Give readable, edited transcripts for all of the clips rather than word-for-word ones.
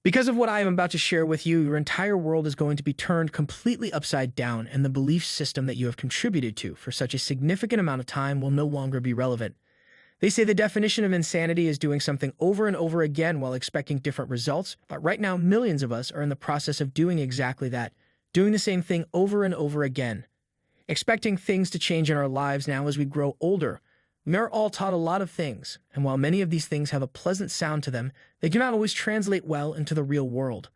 Because of what I am about to share with you, your entire world is going to be turned completely upside down, and the belief system that you have contributed to for such a significant amount of time will no longer be relevant. They say the definition of insanity is doing something over and over again while expecting different results, but right now millions of us are in the process of doing exactly that, doing the same thing over and over again. Expecting things to change in our lives now as we grow older. We are all taught a lot of things, and while many of these things have a pleasant sound to them, they do not always translate well into the real world.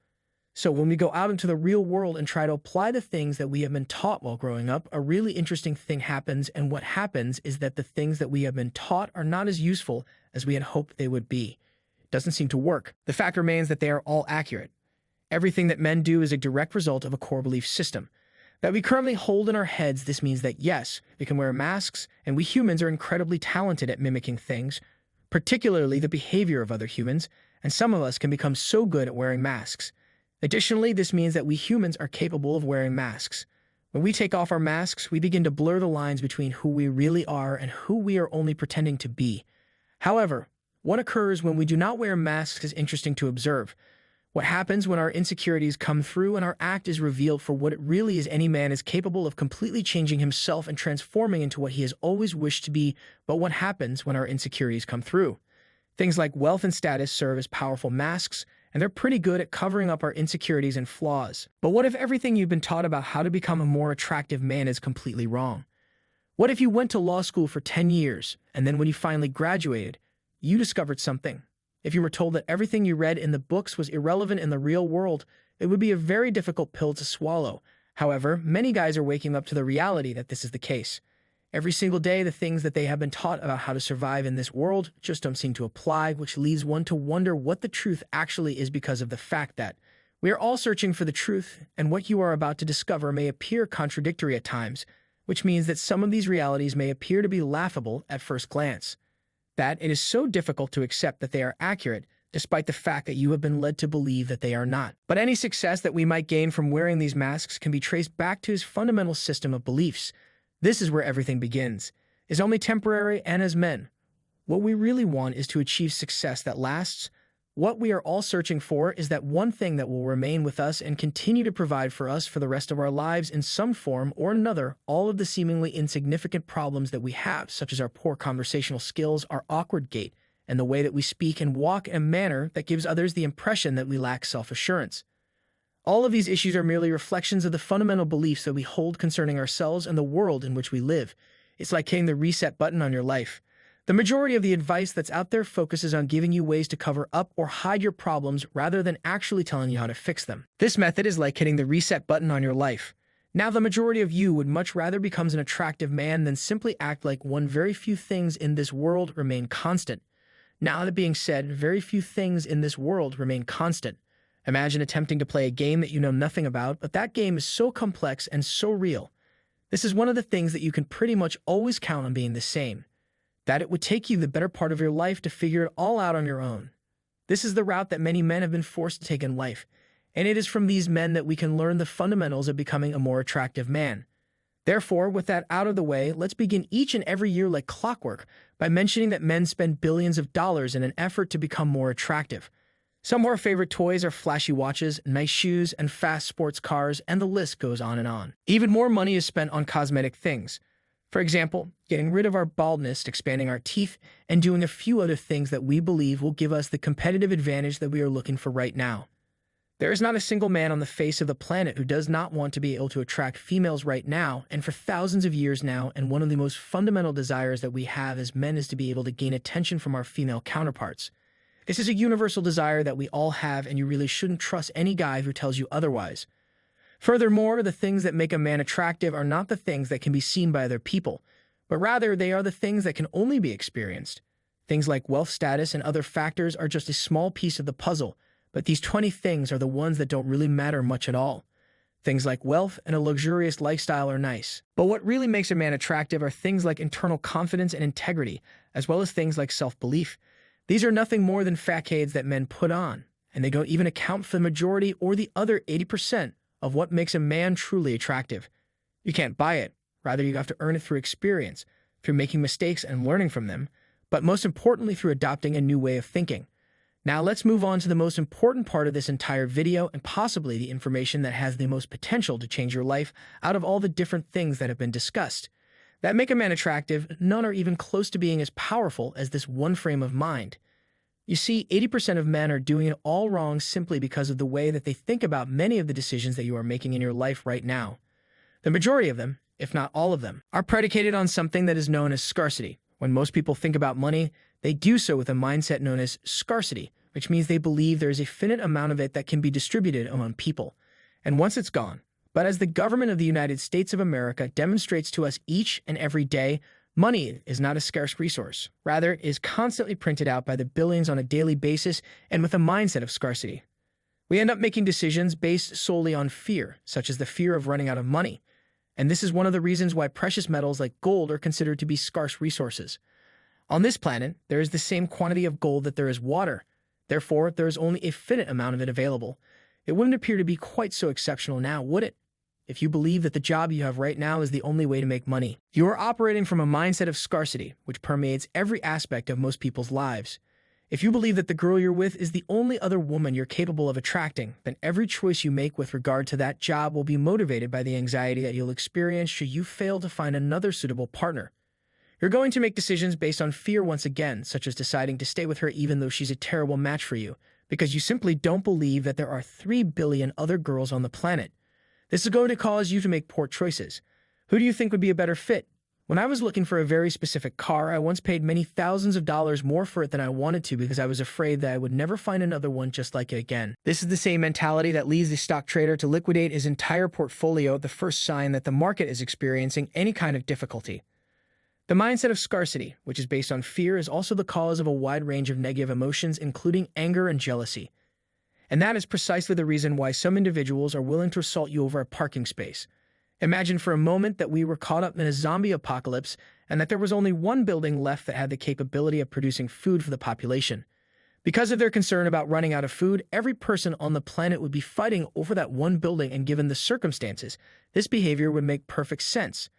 So when we go out into the real world and try to apply the things that we have been taught while growing up, a really interesting thing happens, and what happens is that the things that we have been taught are not as useful as we had hoped they would be. It doesn't seem to work. The fact remains that they are all accurate. Everything that men do is a direct result of a core belief system that we currently hold in our heads. This means that yes, we can wear masks, and we humans are incredibly talented at mimicking things, particularly the behavior of other humans, and some of us can become so good at wearing masks. Additionally, this means that we humans are capable of wearing masks. When we take off our masks, we begin to blur the lines between who we really are and who we are only pretending to be. However, what occurs when we do not wear masks is interesting to observe. What happens when our insecurities come through and our act is revealed for what it really is? Any man is capable of completely changing himself and transforming into what he has always wished to be, but what happens when our insecurities come through? Things like wealth and status serve as powerful masks, and they're pretty good at covering up our insecurities and flaws. But what if everything you've been taught about how to become a more attractive man is completely wrong? What if you went to law school for 10 years, and then when you finally graduated, you discovered something? If you were told that everything you read in the books was irrelevant in the real world, it would be a very difficult pill to swallow. However, many guys are waking up to the reality that this is the case. Every single day, the things that they have been taught about how to survive in this world just don't seem to apply, which leads one to wonder what the truth actually is, because of the fact that we are all searching for the truth, and what you are about to discover may appear contradictory at times, which means that some of these realities may appear to be laughable at first glance. That it is so difficult to accept that they are accurate, despite the fact that you have been led to believe that they are not. But any success that we might gain from wearing these masks can be traced back to his fundamental system of beliefs. This is where everything begins. It's only temporary, and as men, what we really want is to achieve success that lasts. What we are all searching for is that one thing that will remain with us and continue to provide for us for the rest of our lives in some form or another. All of the seemingly insignificant problems that we have, such as our poor conversational skills, our awkward gait, and the way that we speak and walk in a manner that gives others the impression that we lack self-assurance. All of these issues are merely reflections of the fundamental beliefs that we hold concerning ourselves and the world in which we live. It's like hitting the reset button on your life. The majority of the advice that's out there focuses on giving you ways to cover up or hide your problems rather than actually telling you how to fix them. This method is like hitting the reset button on your life. Now, the majority of you would much rather become an attractive man than simply act like one. Very few things in this world remain constant. Now, that being said, very few things in this world remain constant. Imagine attempting to play a game that you know nothing about, but that game is so complex and so real. This is one of the things that you can pretty much always count on being the same. That it would take you the better part of your life to figure it all out on your own. This is the route that many men have been forced to take in life, and it is from these men that we can learn the fundamentals of becoming a more attractive man. Therefore, with that out of the way, let's begin each and every year like clockwork by mentioning that men spend billions of dollars in an effort to become more attractive. Some of our favorite toys are flashy watches, nice shoes, and fast sports cars, and the list goes on and on. Even more money is spent on cosmetic things. For example, getting rid of our baldness, expanding our teeth, and doing a few other things that we believe will give us the competitive advantage that we are looking for right now. There is not a single man on the face of the planet who does not want to be able to attract females right now and for thousands of years now, and one of the most fundamental desires that we have as men is to be able to gain attention from our female counterparts. This is a universal desire that we all have, and you really shouldn't trust any guy who tells you otherwise. Furthermore, the things that make a man attractive are not the things that can be seen by other people, but rather they are the things that can only be experienced. Things like wealth, status, and other factors are just a small piece of the puzzle, but these 20 things are the ones that don't really matter much at all. Things like wealth and a luxurious lifestyle are nice, but what really makes a man attractive are things like internal confidence and integrity, as well as things like self-belief. These are nothing more than facades that men put on, and they don't even account for the majority or the other 80% of what makes a man truly attractive. You can't buy it. Rather, you have to earn it through experience, through making mistakes and learning from them, but most importantly through adopting a new way of thinking. Now let's move on to the most important part of this entire video and possibly the information that has the most potential to change your life out of all the different things that have been discussed. That make a man attractive, none are even close to being as powerful as this one frame of mind. You see, 80% of men are doing it all wrong simply because of the way that they think about many of the decisions that you are making in your life right now. The majority of them, if not all of them, are predicated on something that is known as scarcity. When most people think about money, they do so with a mindset known as scarcity, which means they believe there is a finite amount of it that can be distributed among people. And once it's gone. But as the government of the United States of America demonstrates to us each and every day, money is not a scarce resource. Rather, it is constantly printed out by the billions on a daily basis and with a mindset of scarcity. We end up making decisions based solely on fear, such as the fear of running out of money. And this is one of the reasons why precious metals like gold are considered to be scarce resources. On this planet, there is the same quantity of gold that there is water. Therefore, there is only a finite amount of it available. It wouldn't appear to be quite so exceptional now, would it? If you believe that the job you have right now is the only way to make money, you are operating from a mindset of scarcity, which permeates every aspect of most people's lives. If you believe that the girl you're with is the only other woman you're capable of attracting, then every choice you make with regard to that job will be motivated by the anxiety that you'll experience should you fail to find another suitable partner. You're going to make decisions based on fear once again, such as deciding to stay with her even though she's a terrible match for you, because you simply don't believe that there are 3 billion other girls on the planet. This is going to cause you to make poor choices. Who do you think would be a better fit? When I was looking for a very specific car, I once paid many thousands of dollars more for it than I wanted to because I was afraid that I would never find another one just like it again. This is the same mentality that leads the stock trader to liquidate his entire portfolio at the first sign that the market is experiencing any kind of difficulty. The mindset of scarcity, which is based on fear, is also the cause of a wide range of negative emotions, including anger and jealousy. And that is precisely the reason why some individuals are willing to assault you over a parking space. Imagine for a moment that we were caught up in a zombie apocalypse and that there was only one building left that had the capability of producing food for the population. Because of their concern about running out of food, every person on the planet would be fighting over that one building, and given the circumstances, this behavior would make perfect sense.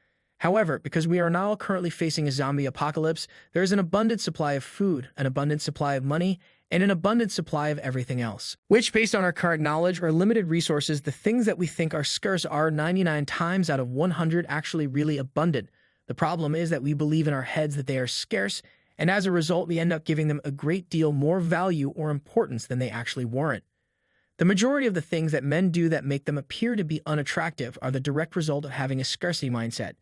However, because we are now currently facing a zombie apocalypse, there is an abundant supply of food, an abundant supply of money, and an abundant supply of everything else, which, based on our current knowledge or limited resources, the things that we think are scarce are 99 times out of 100 actually really abundant. The problem is that we believe in our heads that they are scarce, and as a result, we end up giving them a great deal more value or importance than they actually warrant. The majority of the things that men do that make them appear to be unattractive are the direct result of having a scarcity mindset.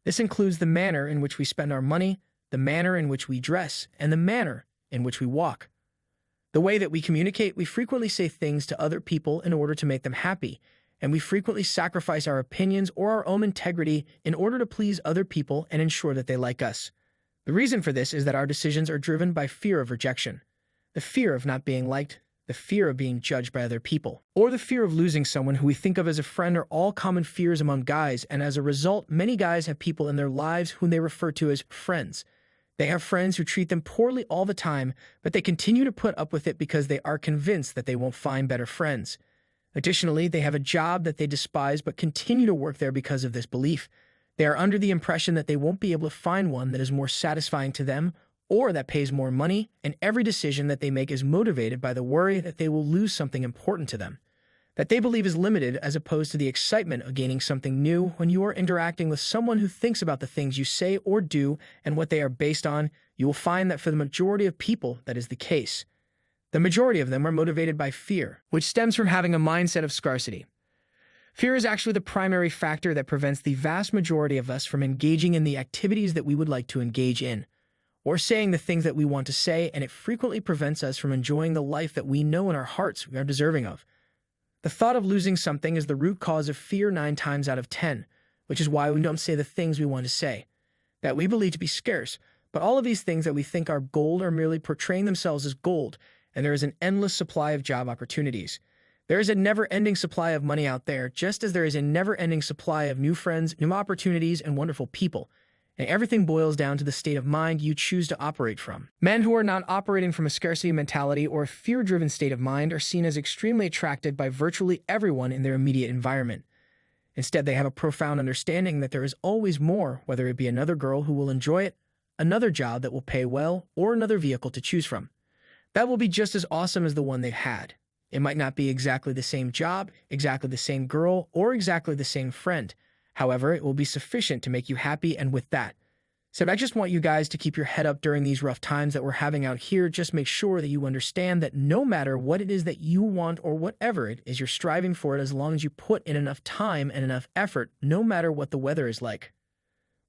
This includes the manner in which we spend our money, the manner in which we dress, and the manner in which we walk. The way that we communicate, we frequently say things to other people in order to make them happy, and we frequently sacrifice our opinions or our own integrity in order to please other people and ensure that they like us. The reason for this is that our decisions are driven by fear of rejection, the fear of not being liked, the fear of being judged by other people, or the fear of losing someone who we think of as a friend are all common fears among guys, and as a result, many guys have people in their lives whom they refer to as friends. They have friends who treat them poorly all the time, but they continue to put up with it because they are convinced that they won't find better friends. Additionally, they have a job that they despise but continue to work there because of this belief. They are under the impression that they won't be able to find one that is more satisfying to them or that pays more money, and every decision that they make is motivated by the worry that they will lose something important to them, that they believe is limited as opposed to the excitement of gaining something new. When you are interacting with someone who thinks about the things you say or do and what they are based on, you will find that for the majority of people that is the case. The majority of them are motivated by fear, which stems from having a mindset of scarcity. Fear is actually the primary factor that prevents the vast majority of us from engaging in the activities that we would like to engage in, or saying the things that we want to say, and it frequently prevents us from enjoying the life that we know in our hearts we are deserving of. The thought of losing something is the root cause of fear 9 times out of 10, which is why we don't say the things we want to say, that we believe to be scarce. But all of these things that we think are gold are merely portraying themselves as gold, and there is an endless supply of job opportunities. There is a never-ending supply of money out there, just as there is a never-ending supply of new friends, new opportunities, and wonderful people. And everything boils down to the state of mind you choose to operate from. Men who are not operating from a scarcity mentality or a fear-driven state of mind are seen as extremely attracted by virtually everyone in their immediate environment. Instead, they have a profound understanding that there is always more, whether it be another girl who will enjoy it, another job that will pay well, or another vehicle to choose from. That will be just as awesome as the one they had. It might not be exactly the same job, exactly the same girl, or exactly the same friend. However, it will be sufficient to make you happy, and with that, so I just want you guys to keep your head up during these rough times that we're having out here. Just make sure that you understand that no matter what it is that you want or whatever it is you're striving for it, as long as you put in enough time and enough effort, no matter what the weather is like.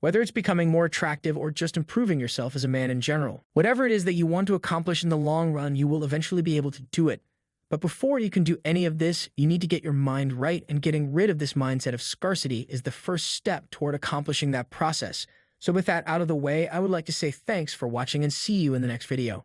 Whether it's becoming more attractive or just improving yourself as a man in general. Whatever it is that you want to accomplish in the long run, you will eventually be able to do it. But before you can do any of this, you need to get your mind right, and getting rid of this mindset of scarcity is the first step toward accomplishing that process. So with that out of the way, I would like to say thanks for watching and see you in the next video.